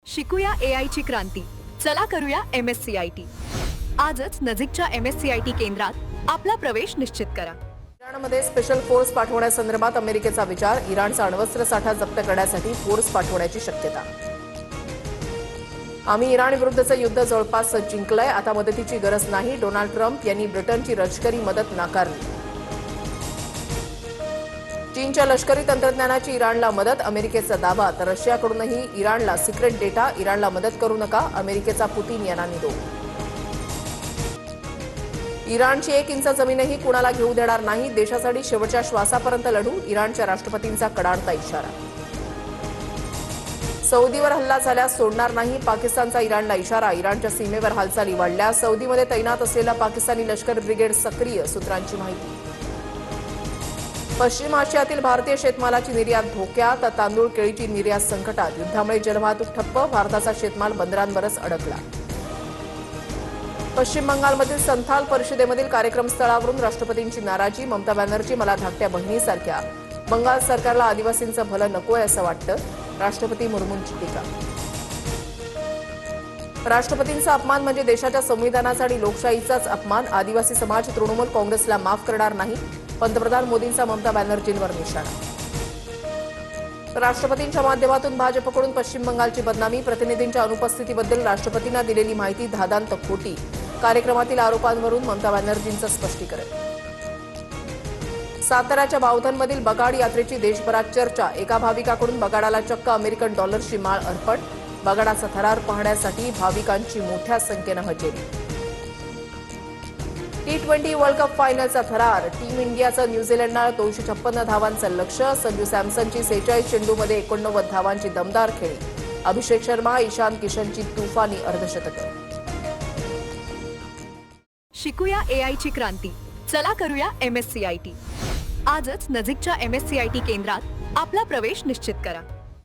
शिकूया AI ची क्रांती. चला करूया MSCIT. आजच नजीकच्या MSCIT केंद्रात आपला प्रवेश निश्चित करा. इराणमध्ये स्पेशल फोर्स पाठवण्यासंदर्भात अमेरिकेचा विचार. इराणचा अण्वस्त्र साठा जप्त करण्यासाठी फोर्स पाठवण्याची शक्यता. आम्ही इराण विरुद्धचं युद्ध जवळपास जिंकलंय, आता मदतीची गरज नाही. डोनाल्ड ट्रम्प यांनी ब्रिटनची लष्करी मदत नाकारली. चीनच्या लष्करी तंत्रज्ञानाची इराणला मदत, अमेरिकेचा दावा. तर रशियाकडूनही इराणला सिक्रेट डेटा. इराणला मदत करू नका, अमेरिकेचा पुतीन यांना निरोप. इराणची 1 इंच जमीनही कुणाला घेऊ देणार नाही. देशासाठी शेवटच्या श्वासापर्यंत लढू, इराणच्या राष्ट्रपतींचा कडाडता इशारा. सौदीवर हल्ला झाल्यास सोडणार नाही, पाकिस्तानचा इराणला इशारा. इराणच्या सीमेवर हालचाली वाढल्या. सौदीमध्ये तैनात असलेला पाकिस्तानी लष्कर ब्रिगेड सक्रिय, सूत्रांची माहिती. पश्चिम आशियातील भारतीय शेतमालाची निर्यात धोक्यात. तांदूळ केळीची निर्यात संकटात. युद्धामुळे जलवाहतूक ठप्प, भारताचा शेतमाल बंदरांवरच अडकला. पश्चिम बंगालमधील संथाल परिषदेमधील कार्यक्रम स्थळावरून राष्ट्रपतींची नाराजी. ममता बॅनर्जी मला धाकट्या बहिणीसारख्या. बंगाल सरकारला आदिवासींचं भलं नकोय असं वाटतं, राष्ट्रपती मुर्मूंची टीका. राष्ट्रपतींचा अपमान म्हणजे देशाच्या संविधानाचा आणि लोकशाहीचाच अपमान. आदिवासी समाज तृणमूल काँग्रेसला माफ करणार नाही, पंतप्रधान मोदींचा ममता बॅनर्जींवर निशाणा. राष्ट्रपतींच्या माध्यमातून भाजपकडून पश्चिम बंगालची बदनामी. प्रतिनिधींच्या अनुपस्थितीबद्दल राष्ट्रपतींना दिलेली माहिती धादांत खोटी. कार्यक्रमातील आरोपांवरून ममता बॅनर्जींचं स्पष्टीकरण. साताऱ्याच्या बावधनमधील बगाड यात्रेची देशभरात चर्चा. एका भाविकाकडून बगाडाला चक्क अमेरिकन डॉलर्सची माळ अर्पण. बगाडाचा थरार पाहण्यासाठी भाविकांची मोठ्या संख्येनं हजेरी. T20 वर्ल्ड कप फायनलचा थरार. टीम इंडियाचं न्यूझीलंडला 256 धावांचं लक्ष्य. संजू सॅमसनची 46 चेंडूमध्ये 89 धावांची दमदार खेळी. अभिषेक शर्मा, ईशान किशनची तुफानी अर्धशतकं. शिकूया AI ची क्रांती. चला करूया MSCIT. आजच नजीकच्या MSCIT केंद्रात आपला प्रवेश निश्चित करा.